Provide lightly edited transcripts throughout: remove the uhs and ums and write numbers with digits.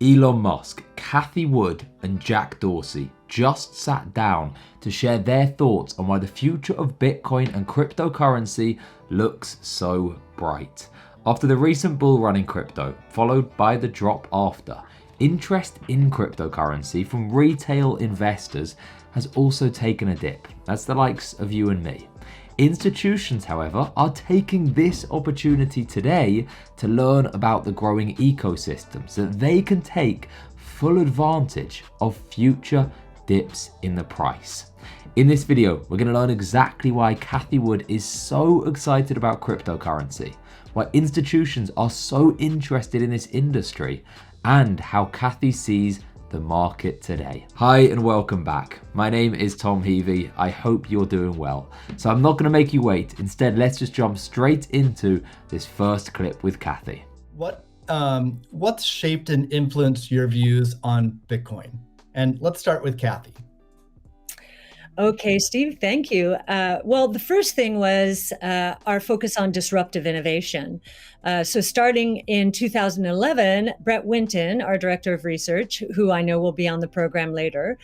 Elon Musk, Cathie Wood, and Jack Dorsey just sat down to share their thoughts on why the future of Bitcoin and cryptocurrency looks so bright. After the recent bull run in crypto, followed by the drop after, interest in cryptocurrency from retail investors has also taken a dip. That's the likes of you and me. Institutions, however, are taking this opportunity today to learn about the growing ecosystem so that they can take full advantage of future dips in the price. In this video, we're going to learn exactly why Cathie Wood is so excited about cryptocurrency, why institutions are so interested in this industry, and how Cathie sees the market today. Hi and welcome back. My name is Tom Heavey. I hope you're doing well. So I'm not going to make you wait. Instead, let's just jump straight into this first clip with Cathie. What's shaped and influenced your views on Bitcoin? And let's start with Cathie. Okay, Steve, thank you. Well, the first thing was our focus on disruptive innovation. So starting in 2011, Brett Winton, our director of research, who I know will be on the program later,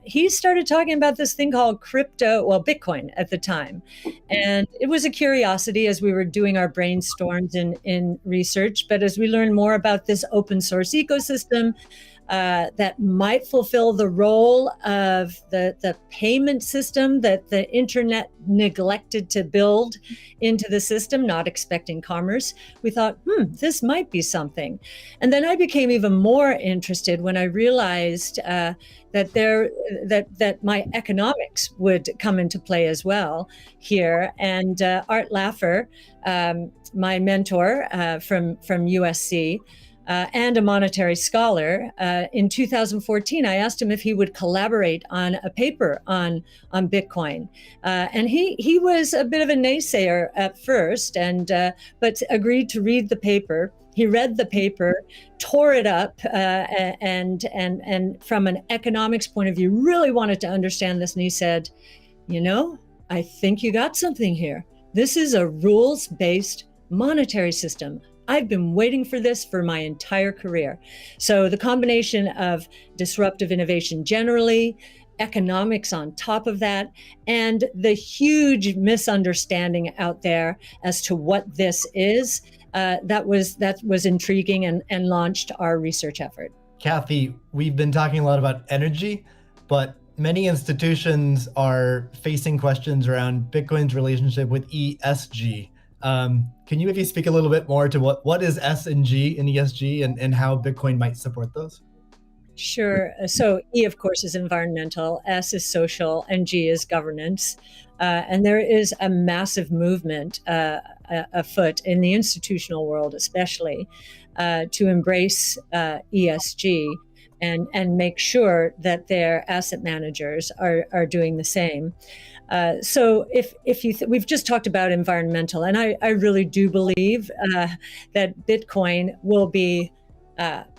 he started talking about this thing called Bitcoin at the time. And it was a curiosity as we were doing our brainstorms in research. But as we learned more about this open source ecosystem, that might fulfill the role of the payment system that the internet neglected to build into the system, not expecting commerce. We thought, this might be something. And then I became even more interested when I realized that my economics would come into play as well here. And Art Laffer, my mentor from USC, and a monetary scholar, in 2014, I asked him if he would collaborate on a paper on Bitcoin. And he was a bit of a naysayer at first, but agreed to read the paper. He read the paper, tore it up, and from an economics point of view, really wanted to understand this. And he said, I think you got something here. This is a rules-based monetary system. I've been waiting for this for my entire career. So the combination of disruptive innovation generally, economics on top of that, and the huge misunderstanding out there as to what this is, that was intriguing and launched our research effort. Cathie, we've been talking a lot about energy, but many institutions are facing questions around Bitcoin's relationship with ESG. Can you maybe speak a little bit more to what is S and G in ESG and how Bitcoin might support those? Sure. So E, of course, is environmental, S is social, and G is governance. And there is a massive movement afoot in the institutional world, especially, to embrace ESG and make sure that their asset managers are doing the same. So we've just talked about environmental, and I really do believe that Bitcoin will be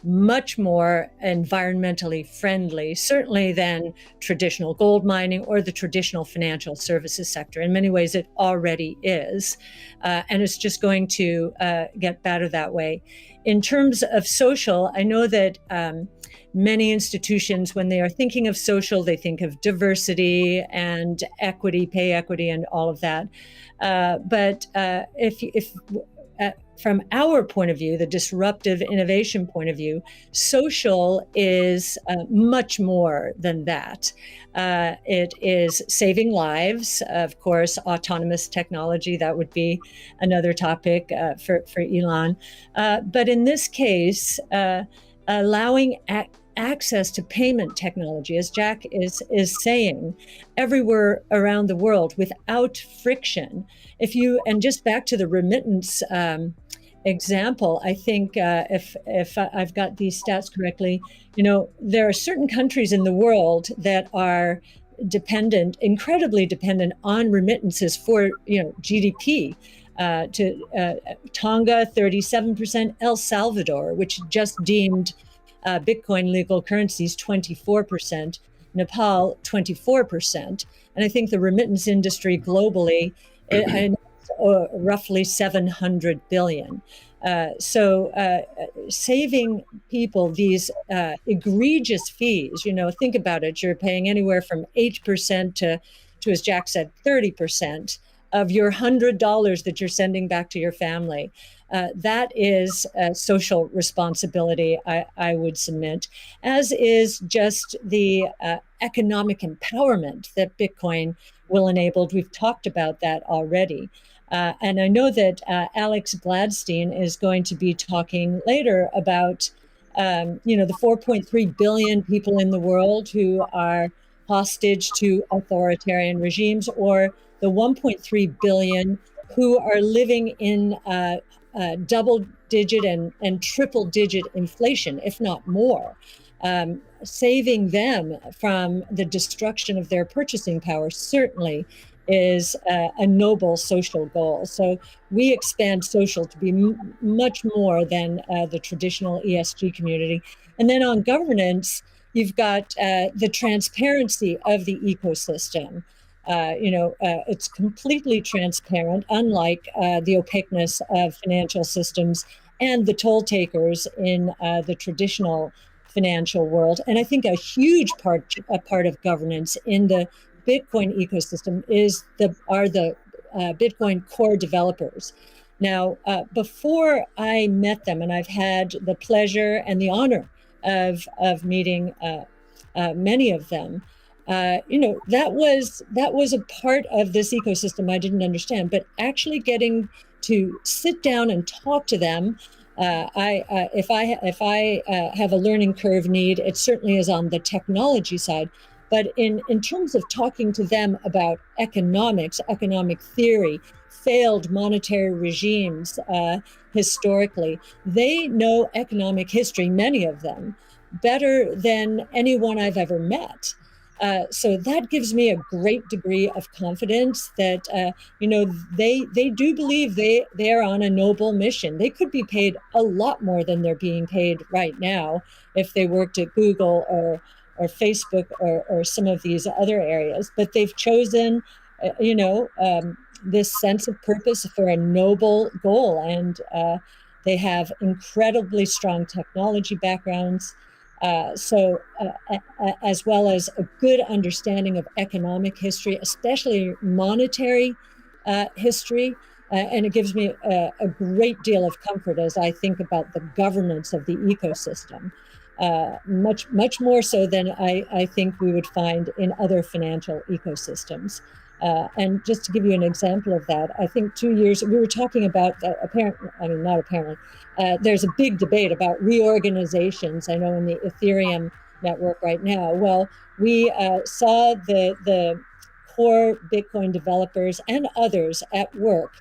much more environmentally friendly, certainly than traditional gold mining or the traditional financial services sector. In many ways, it already is, and it's just going to get better that way. In terms of social, I know that many institutions, when they are thinking of social, they think of diversity and equity, pay equity, and all of that. But from our point of view, the disruptive innovation point of view, social is much more than that. It is saving lives, of course, autonomous technology, that would be another topic for Elon. But in this case, allowing access to payment technology, as Jack is saying, everywhere around the world without friction. And just back to the remittance example, I think if I've got these stats correctly, there are certain countries in the world that are incredibly dependent on remittances for GDP. Tonga, 37%, El Salvador, which just deemed Bitcoin legal currencies 24%, Nepal 24%. And I think the remittance industry globally, roughly 700 billion. So saving people these egregious fees, think about it, you're paying anywhere from 8% to, as Jack said, 30% of your $100 that you're sending back to your family. That is social responsibility, I would submit, as is just the economic empowerment that Bitcoin will enable. We've talked about that already. And I know that Alex Gladstein is going to be talking later about, the 4.3 billion people in the world who are hostage to authoritarian regimes, or the 1.3 billion who are living in double-digit and triple-digit inflation, if not more. Saving them from the destruction of their purchasing power certainly is a noble social goal. So we expand social to be much more than the traditional ESG community. And then on governance, you've got the transparency of the ecosystem. It's completely transparent, unlike the opaqueness of financial systems and the toll takers in the traditional financial world. And I think a huge part of governance in the Bitcoin ecosystem are the Bitcoin core developers. Now, before I met them, and I've had the pleasure and the honor of meeting many of them, that was a part of this ecosystem I didn't understand. But actually getting to sit down and talk to them, if I have a learning curve need, it certainly is on the technology side. But in terms of talking to them about economics, economic theory, failed monetary regimes historically, they know economic history, many of them, better than anyone I've ever met. So that gives me a great degree of confidence that, they do believe they are on a noble mission. They could be paid a lot more than they're being paid right now if they worked at Google or Facebook or some of these other areas. But they've chosen, this sense of purpose for a noble goal. And they have incredibly strong technology backgrounds. As well as a good understanding of economic history, especially monetary history. And it gives me a great deal of comfort as I think about the governance of the ecosystem, much more so than I think we would find in other financial ecosystems. And just to give you an example of that, I think 2 years, we were talking about there's a big debate about reorganizations, I know, in the Ethereum network right now. Well, we saw the core Bitcoin developers and others at work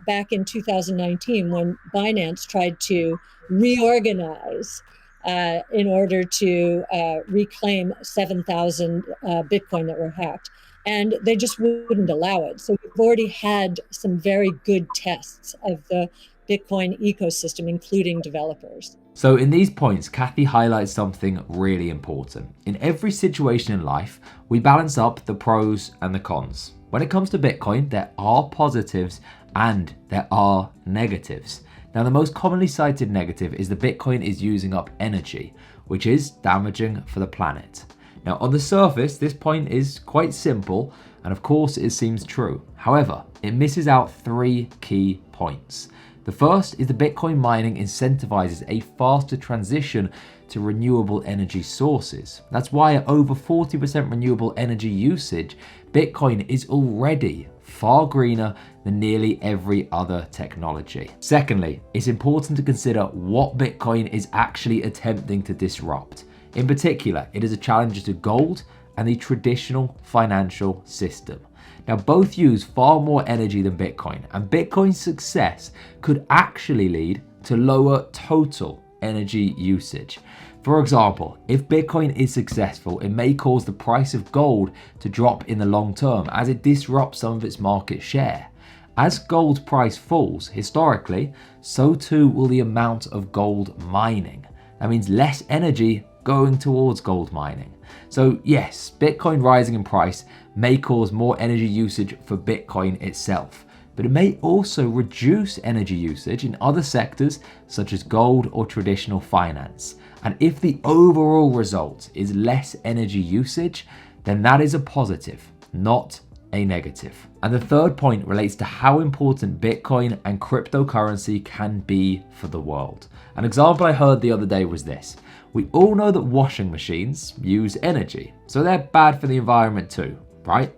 back in 2019 when Binance tried to reorganize in order to reclaim 7,000 Bitcoin that were hacked. And they just wouldn't allow it. So we've already had some very good tests of the Bitcoin ecosystem, including developers. So in these points, Cathie highlights something really important. In every situation in life, we balance up the pros and the cons. When it comes to Bitcoin, there are positives and there are negatives. Now, the most commonly cited negative is that Bitcoin is using up energy, which is damaging for the planet. Now, on the surface, this point is quite simple, and of course it seems true. However, it misses out 3 key points. The first is that Bitcoin mining incentivizes a faster transition to renewable energy sources. That's why at over 40% renewable energy usage, Bitcoin is already far greener than nearly every other technology. Secondly, it's important to consider what Bitcoin is actually attempting to disrupt. In particular, it is a challenge to gold and the traditional financial system. Now, both use far more energy than Bitcoin, and Bitcoin's success could actually lead to lower total energy usage. For example, if Bitcoin is successful, it may cause the price of gold to drop in the long term as it disrupts some of its market share. As gold price falls, historically, so too will the amount of gold mining. That means less energy going towards gold mining. So yes, Bitcoin rising in price may cause more energy usage for Bitcoin itself. but it may also reduce energy usage in other sectors such as gold or traditional finance. And if the overall result is less energy usage, then that is a positive, not a negative. And the third point relates to how important Bitcoin and cryptocurrency can be for the world. An example I heard the other day was this. We all know that washing machines use energy, so they're bad for the environment too, right?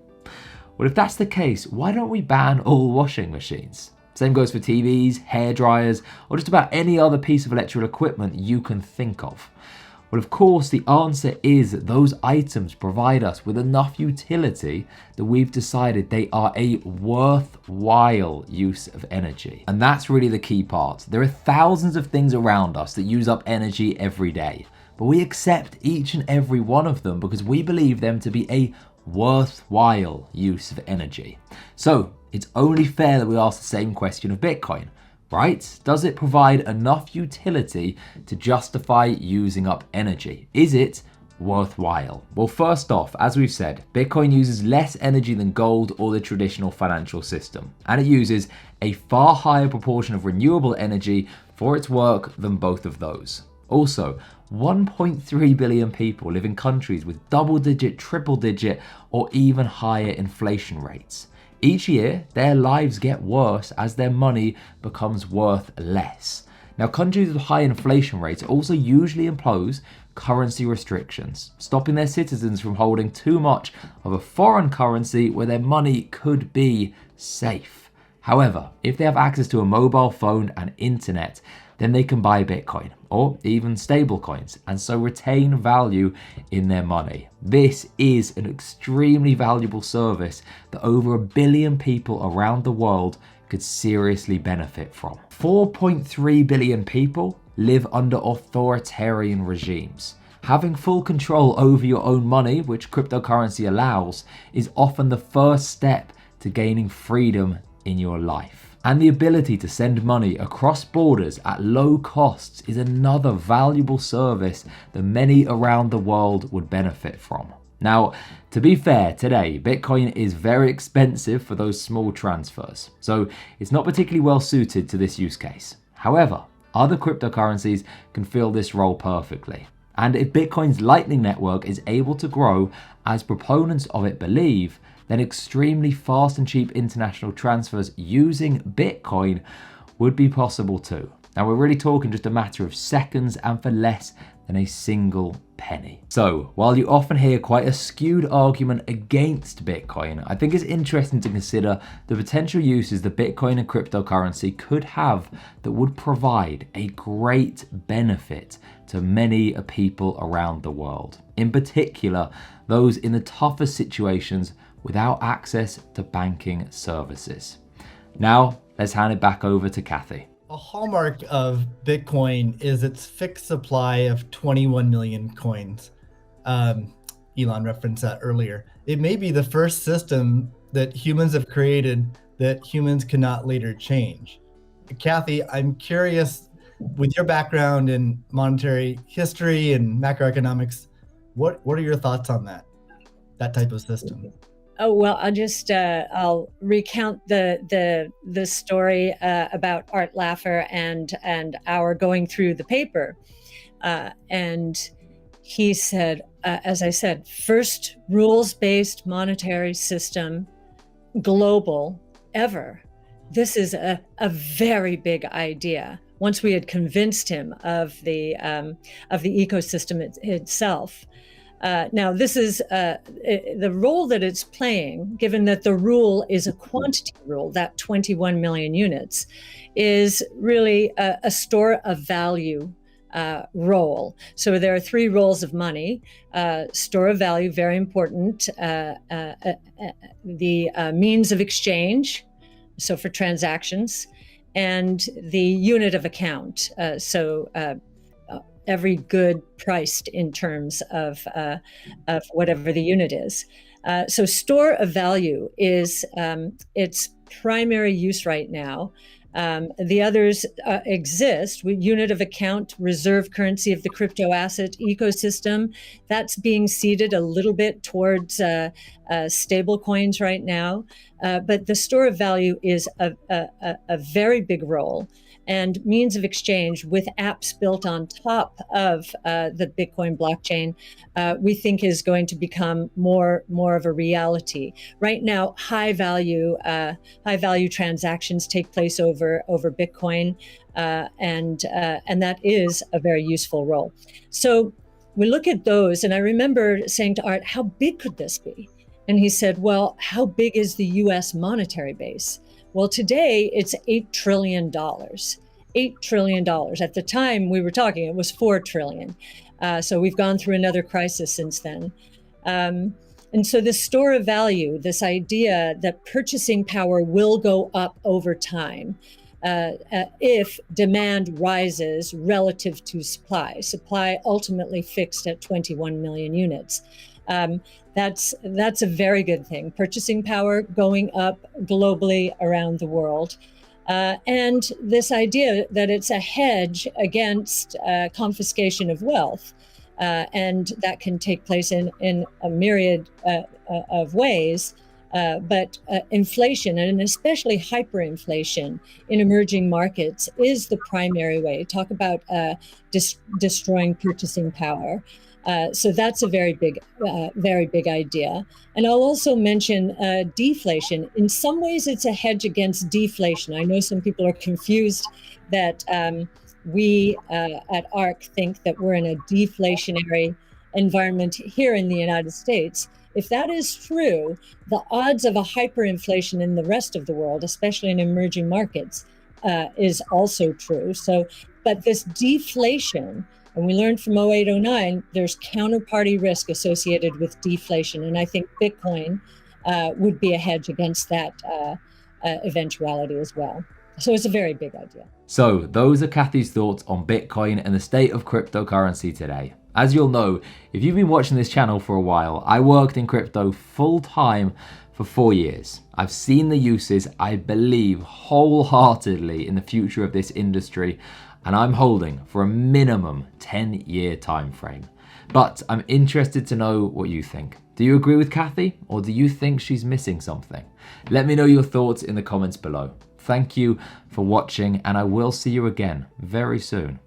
Well, if that's the case, why don't we ban all washing machines? Same goes for TVs, hair dryers, or just about any other piece of electrical equipment you can think of. Well, of course, the answer is that those items provide us with enough utility that we've decided they are a worthwhile use of energy. And that's really the key part. There are thousands of things around us that use up energy every day, but we accept each and every one of them because we believe them to be a worthwhile use of energy. So it's only fair that we ask the same question of Bitcoin. Right? Does it provide enough utility to justify using up energy? Is it worthwhile? Well, first off, as we've said, Bitcoin uses less energy than gold or the traditional financial system, and it uses a far higher proportion of renewable energy for its work than both of those. Also, 1.3 billion people live in countries with double-digit, triple-digit, or even higher inflation rates. Each year, their lives get worse as their money becomes worth less. Now, countries with high inflation rates also usually impose currency restrictions, stopping their citizens from holding too much of a foreign currency where their money could be safe. However, if they have access to a mobile phone and internet, then they can buy Bitcoin or even stablecoins and so retain value in their money. This is an extremely valuable service that over 1 billion people around the world could seriously benefit from. 4.3 billion people live under authoritarian regimes. Having full control over your own money, which cryptocurrency allows, is often the first step to gaining freedom in your life. And the ability to send money across borders at low costs is another valuable service that many around the world would benefit from. Now, to be fair, today, Bitcoin is very expensive for those small transfers, so it's not particularly well suited to this use case. However, other cryptocurrencies can fill this role perfectly. And if Bitcoin's Lightning Network is able to grow, as proponents of it believe, then extremely fast and cheap international transfers using Bitcoin would be possible too. Now, we're really talking just a matter of seconds and for less than a single penny. So, while you often hear quite a skewed argument against Bitcoin, I think it's interesting to consider the potential uses that Bitcoin and cryptocurrency could have that would provide a great benefit to many people around the world. In particular, those in the toughest situations without access to banking services. Now, let's hand it back over to Cathie. A hallmark of Bitcoin is its fixed supply of 21 million coins. Elon referenced that earlier. It may be the first system that humans have created that humans cannot later change. Cathie, I'm curious, with your background in monetary history and macroeconomics, what are your thoughts on that type of system? Oh, well, I'll recount the story about Art Laffer and our going through the paper. And he said, as I said, first rules-based monetary system, global, ever. This is a very big idea. Once we had convinced him of the ecosystem itself. Now, this is the role that it's playing, given that the rule is a quantity rule, that 21 million units, is really a store of value role. So there are three roles of money. Store of value, very important. The means of exchange, so for transactions, and the unit of account. Every good priced in terms of whatever the unit is. So store of value is its primary use right now. The others exist. Unit of account, reserve currency of the crypto asset ecosystem, that's being seeded a little bit towards stable coins right now. But the store of value is a very big role, and means of exchange with apps built on top of the Bitcoin blockchain, we think is going to become more of a reality. Right now, high value transactions take place over Bitcoin, and that is a very useful role. So we look at those, and I remember saying to Art, "How big could this be?" And he said, "Well, how big is the U.S. monetary base?" Well, today it's $8 trillion. $8 trillion. At the time we were talking, it was $4 trillion. So we've gone through another crisis since then. And so this store of value, this idea that purchasing power will go up over time if demand rises relative to supply ultimately fixed at 21 million units. That's a very good thing. Purchasing power going up globally around the world. And this idea that it's a hedge against confiscation of wealth. And that can take place in a myriad of ways. But inflation, and especially hyperinflation in emerging markets, is the primary way. Talk about destroying purchasing power. So that's a very big idea. And I'll also mention deflation. In some ways, it's a hedge against deflation. I know some people are confused that we at ARC think that we're in a deflationary environment here in the United States. If that is true, the odds of a hyperinflation in the rest of the world, especially in emerging markets, is also true. So, but this deflation, and we learned from 08-09, there's counterparty risk associated with deflation. And I think Bitcoin would be a hedge against that eventuality as well. So it's a very big idea. So those are Cathie's thoughts on Bitcoin and the state of cryptocurrency today. As you'll know, if you've been watching this channel for a while, I worked in crypto full time for 4 years. I've seen the uses. I believe wholeheartedly in the future of this industry, and I'm holding for a minimum 10-year time frame. But I'm interested to know what you think. Do you agree with Cathie, or do you think she's missing something? Let me know your thoughts in the comments below. Thank you for watching, and I will see you again very soon.